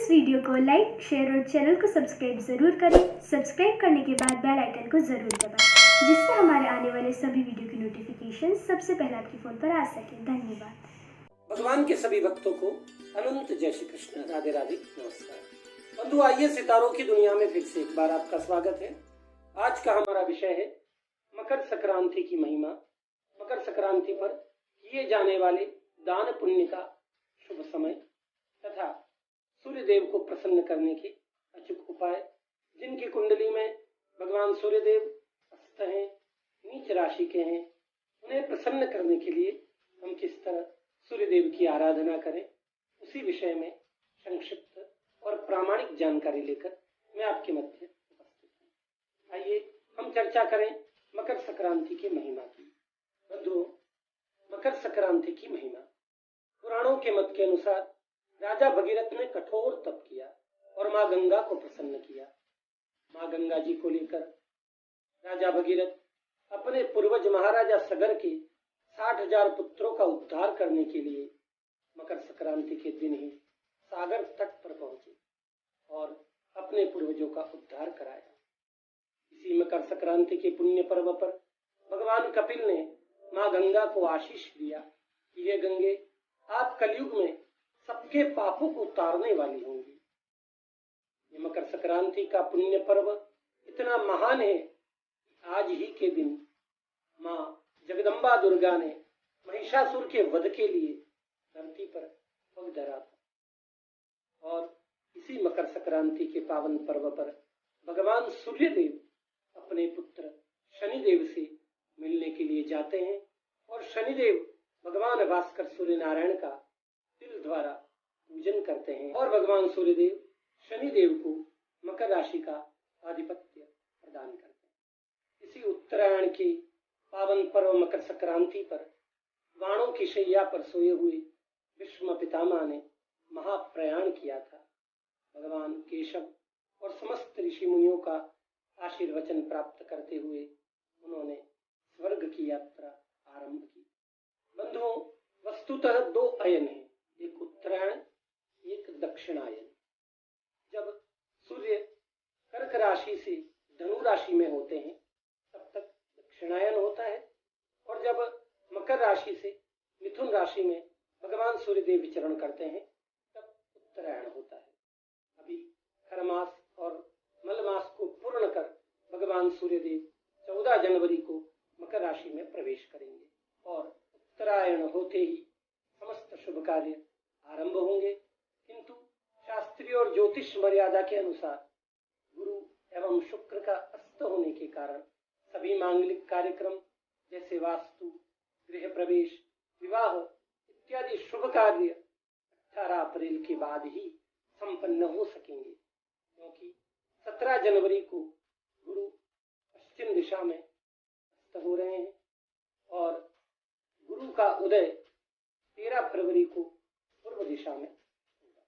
इस वीडियो को like, share और चैनल को सब्सक्राइब जरूर करें। सब्सक्राइब करने के बाद बेल आइकन को जरूर दबाएं, जिससे हमारे आने वाले सभी वीडियो की नोटिफिकेशन सबसे पहले आपके फोन पर आ सके। धन्यवाद। भगवान के सभी भक्तों को अनंत जय श्री कृष्ण, राधे राधे, नमस्कार। बंधु, आइए सितारों की दुनिया में फिर से एक बार आपका स्वागत है। आज का हमारा विषय है मकर संक्रांति की महिमा। मकर संक्रांति पर किए जाने वाले दान पुण्य का शुभ समय तथा सूर्य देव को प्रसन्न करने के अचूक उपाय। जिनकी कुंडली में भगवान सूर्य देव अस्त हैं, नीच राशि के हैं, उन्हें प्रसन्न करने के लिए हम किस तरह सूर्य देव की आराधना करें, उसी विषय में संक्षिप्त और प्रामाणिक जानकारी लेकर मैं आपके मध्य उपस्थित हूँ। आइए हम चर्चा करें मकर संक्रांति की महिमा की। बंधुओं, मकर संक्रांति की महिमा। पुराणों के मत के अनुसार राजा भगीरथ ने कठोर तप किया और माँ गंगा को प्रसन्न किया। माँ गंगा जी को लेकर राजा भगीरथ अपने पूर्वज महाराजा सगर के 60,000 पुत्रों का उद्धार करने के लिए मकर संक्रांति के दिन ही सागर तट पर पहुंचे और अपने पूर्वजों का उद्धार कराया। इसी मकर संक्रांति के पुण्य पर्व पर भगवान कपिल ने माँ गंगा को आशीष दिया कि हे गंगे, आप कलयुग में सबके पापों को उतारने वाली होंगी। ये मकर संक्रांति का पुण्य पर्व इतना महान है कि आज ही के दिन माँ जगदम्बा दुर्गा ने महिषासुर के वध के लिए धरती पर पग धरा था। और इसी मकर संक्रांति के पावन पर्व पर भगवान सूर्य देव अपने पुत्र शनिदेव से मिलने के लिए जाते हैं और शनिदेव भगवान भास्कर सूर्य नारायण का तिल द्वारा पूजन करते हैं और भगवान सूर्यदेव शनिदेव को मकर राशि का आधिपत्य प्रदान करते हैं। इसी उत्तरायण के पावन पर्व मकर संक्रांति पर बाणों की शैया पर सोए हुए भीष्म पितामह ने महाप्रयाण किया था। भगवान केशव और समस्त ऋषि मुनियों का आशीर्वचन प्राप्त करते हुए उन्होंने स्वर्ग की यात्रा आरंभ की। बंधुओं, वस्तुतः दो अयन हैं, एक उत्तरायण, एक दक्षिणायन। जब सूर्य कर्क राशि से धनु राशि में होते हैं तब तक दक्षिणायन होता है, और जब मकर राशि से मिथुन राशि में भगवान सूर्यदेव विचरण करते हैं तब उत्तरायण होता है। अभी खर मास और मल मास को पूर्ण कर भगवान सूर्यदेव 14 जनवरी को मकर राशि में प्रवेश करेंगे और उत्तरायण होते ही समस्त शुभ कार्य आरंभ होंगे। किंतु शास्त्रीय और ज्योतिष मर्यादा के अनुसार गुरु एवं शुक्र का अस्त होने के कारण सभी मांगलिक कार्यक्रम जैसे वास्तु, गृह प्रवेश, विवाह इत्यादि शुभ कार्य 18 अप्रैल के बाद ही संपन्न हो सकेंगे, क्योंकि 17 जनवरी को गुरु पश्चिम दिशा में अस्त हो रहे हैं और गुरु का उदय 13 फरवरी को पूर्व दिशा में होगा।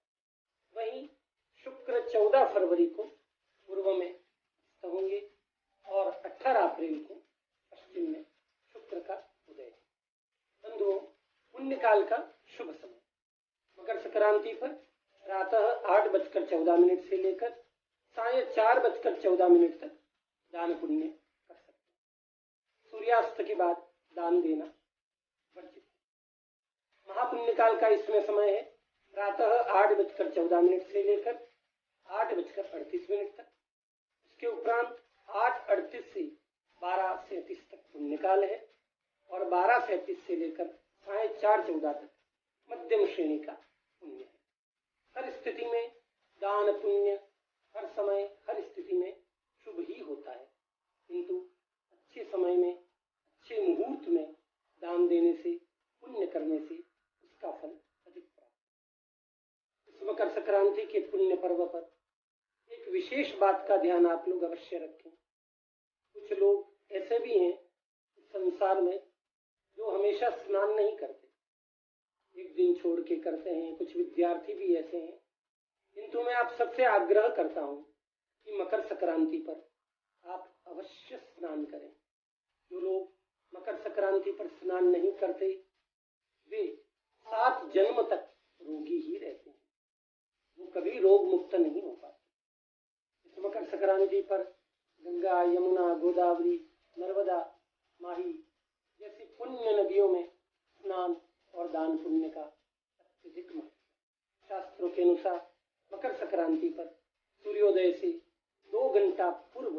वहीं शुक्र 14 फरवरी को पूर्व में अस्त होंगे और 18 अप्रैल को पश्चिम में शुक्र का उदय है। बंधुओं, पुण्यकाल का शुभ समय मकर संक्रांति पर प्रातः 8:14 से लेकर सायं 4:14 तक दान पुण्य कर सकते हैं। सूर्यास्त के बाद दान देना वर्जित है। महापुण्यकाल का इसमें समय है प्रातः 8:14 से लेकर 8:38 तक। इसके उपरांत 8:38 से 12:37 तक पुण्यकाल है और 12:37 से लेकर सायं 4:14 तक मध्यम श्रेणी का पुण्य है। हर स्थिति में दान पुण्य हर समय हर स्थिति में शुभ ही होता है, किंतु अच्छे समय में अच्छे मुहूर्त में दान देने से, पुण्य करने से उसका फल अधिक प्राप्त। इस मकर संक्रांति के पुण्य पर्व पर एक विशेष बात का ध्यान आप लोग अवश्य रखें। कुछ लोग ऐसे भी हैं इस संसार में जो हमेशा स्नान नहीं करते, एक दिन छोड़ के करते हैं। कुछ विद्यार्थी भी ऐसे हैं, किंतु मैं आप सबसे आग्रह करता हूं कि मकर संक्रांति पर आप अवश्य स्नान करें। जो लोग मकर संक्रांति पर स्नान नहीं करते वे 7 जन्म तक रोगी ही रहते हैं। वो कभी कभी रोग मुक्त नहीं हो पाती। इस मकर संक्रांति पर गंगा, यमुना, गोदावरी, नर्मदा, माही जैसी पुण्य नदियों में स्नान और दान पुण्य का अत्यधिक महत्व। शास्त्रों के अनुसार मकर संक्रांति पर सूर्योदय से 2 घंटा पूर्व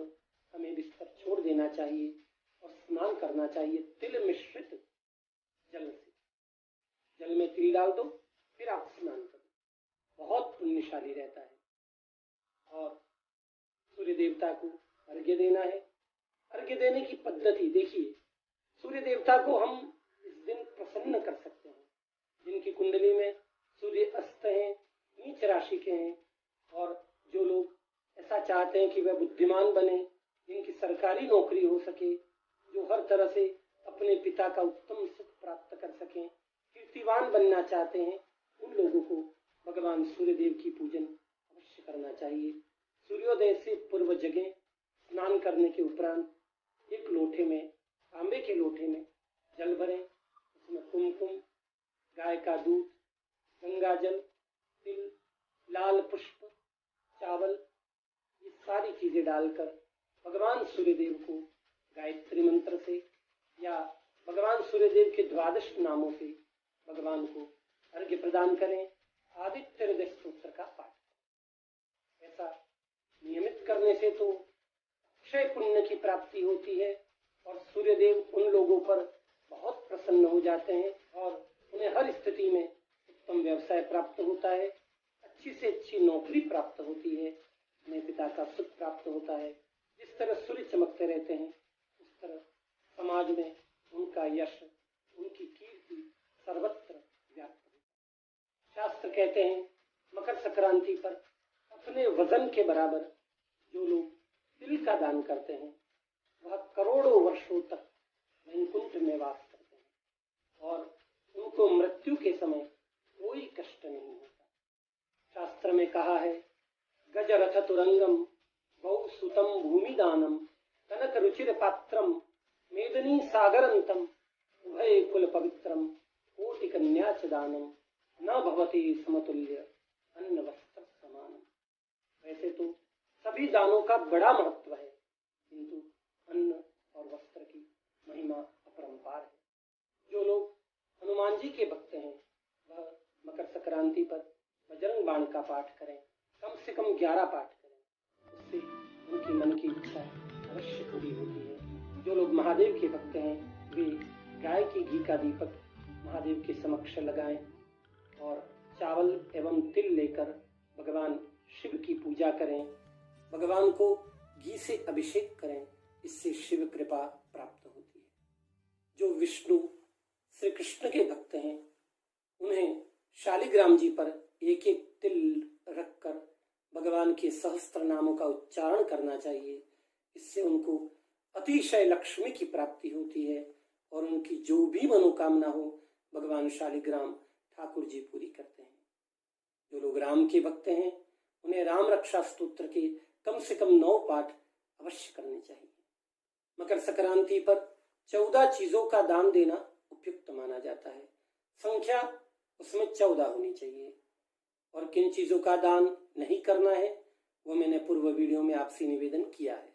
हमें बिस्तर छोड़ देना चाहिए और स्नान करना चाहिए तिल मिश्रित जल से। जल में तिल डाल दो, फिर आप स्नान करो, बहुत पुण्यशाली रहता है। और सूर्य देवता को अर्घ्य देना है। अर्घ्य देने की पद्धति देखिए, सूर्य देवता को हम इस दिन प्रसन्न कर सकते हैं जिनकी कुंडली में सूर्य अस्त हैं, नीच राशि के हैं, और जो लोग ऐसा चाहते हैं कि वह बुद्धिमान बने, जिनकी सरकारी नौकरी हो सके, जो हर तरह से अपने पिता का उत्तम सुख प्राप्त कर सकें, कीर्तिवान बनना चाहते हैं, उन लोगों को भगवान सूर्यदेव की पूजन अवश्य करना चाहिए। सूर्योदय से पूर्व जगें, स्नान करने के उपरांत एक लोटे में, तांबे के लोटे में जल भरें, उसमें कुमकुम, गाय का दूध, गंगा जल, तिल, लाल पुष्प, चावल, ये सारी चीजें डालकर भगवान सूर्यदेव को गायत्री मंत्र से या भगवान सूर्यदेव के 12 नामों से भगवान को अर्घ्य प्रदान करें। आदित्य हृदय स्तोत्र का पाठ करें। ऐसा नियमित करने से तो अक्षय पुण्य की प्राप्ति होती है और सूर्यदेव उन लोगों पर बहुत प्रसन्न हो जाते हैं और उन्हें हर स्थिति में उत्तम व्यवसाय प्राप्त होता है, अच्छी से अच्छी नौकरी प्राप्त होती है, अपने पिता का सुख प्राप्त होता है। जिस तरह सूर्य चमकते रहते हैं उस तरह समाज में उनका यश, उनकी कीर्ति सर्वत्र व्याप्त है। शास्त्र कहते हैं मकर संक्रांति पर अपने वजन के बराबर जो लोग तिल का दान करते हैं वह करोड़ों वर्षों तक वैकुंठ में वास करते हैं और उनको मृत्यु के समय कोई कष्ट नहीं होता। शास्त्र में कहा है, गजरथ तुरंगम गौ सुतम भूमिदानम कनक रुचिर पात्रम मेदनी सागरंतम उभय कुल पवित्रम कोटि कन्या च दानम न भवति समतुल्य अन्न वस्त्र समानम। वैसे तो सभी दानों का बड़ा महत्व है, किंतु अन्न और वस्त्र की महिमा अपरंपार है। जो लोग हनुमान जी के भक्त हैं वह मकर संक्रांति पर बजरंग बाण का पाठ करें, कम से कम 11 पाठ करें, उससे उनकी मन की इच्छा अवश्य पूरी होती है। जो लोग महादेव के भक्त हैं वे गाय के घी का दीपक महादेव के समक्ष लगाएं और चावल एवं तिल लेकर भगवान शिव की पूजा करें, भगवान को घी से अभिषेक करें, इससे शिव कृपा प्राप्त होती है। जो विष्णु श्री कृष्ण के भक्त हैं उन्हें शालिग्राम जी पर एक एक तिल रखकर भगवान के सहस्त्र नामों का उच्चारण करना चाहिए। इससे उनको अतिशय लक्ष्मी की प्राप्ति होती है और उनकी जो भी मनोकामना हो भगवान शालिग्राम ठाकुर जी पूरी करते हैं। जो लोग राम के भक्त हैं उन्हें राम रक्षा स्तोत्र के कम से कम 9 पाठ अवश्य करने चाहिए। मकर संक्रांति पर 14 चीजों का दान देना उपयुक्त माना जाता है। संख्या उसमें 14 होनी चाहिए। और किन चीजों का दान नहीं करना है वो मैंने पूर्व वीडियो में आपसे निवेदन किया है।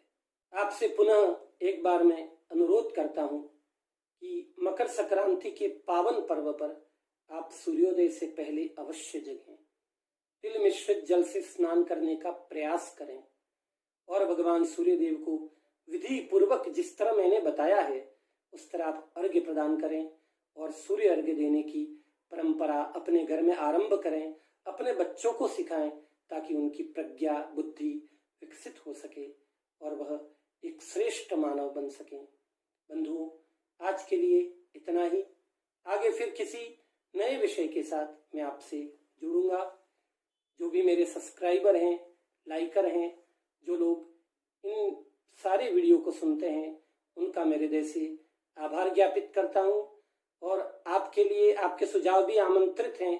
आपसे पुनः एक बार मैं अनुरोध करता हूं कि मकर संक्रांति के पावन पर्व पर आप सूर्योदय से पहले अवश्य जगें, तिल मिश्रित जल से स्नान करने का प्रयास करें और भगवान सूर्यदेव को विधि पूर्वक जिस तरह मैंने बताया है उस तरह आप अर्घ्य प्रदान करें और सूर्य अर्घ्य देने की परंपरा अपने घर में आरंभ करें, अपने बच्चों को सिखाएं ताकि उनकी प्रज्ञा बुद्धि विकसित हो सके और वह एक श्रेष्ठ मानव बन सकें। बंधुओं, आज के लिए इतना ही। आगे फिर किसी नए विषय के साथ मैं आपसे जुड़ूंगा। जो भी मेरे सब्सक्राइबर हैं, लाइकर हैं, जो लोग इन सारे वीडियो को सुनते हैं उनका मेरे हृदय से आभार ज्ञापित करता हूं और आपके लिए आपके सुझाव भी आमंत्रित हैं।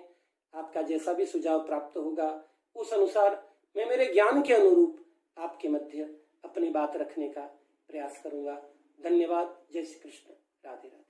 आपका जैसा भी सुझाव प्राप्त होगा उस अनुसार मैं मेरे ज्ञान के अनुरूप आपके मध्य अपनी बात रखने का प्रयास करूंगा। धन्यवाद। जय श्री कृष्ण। राधे राधे।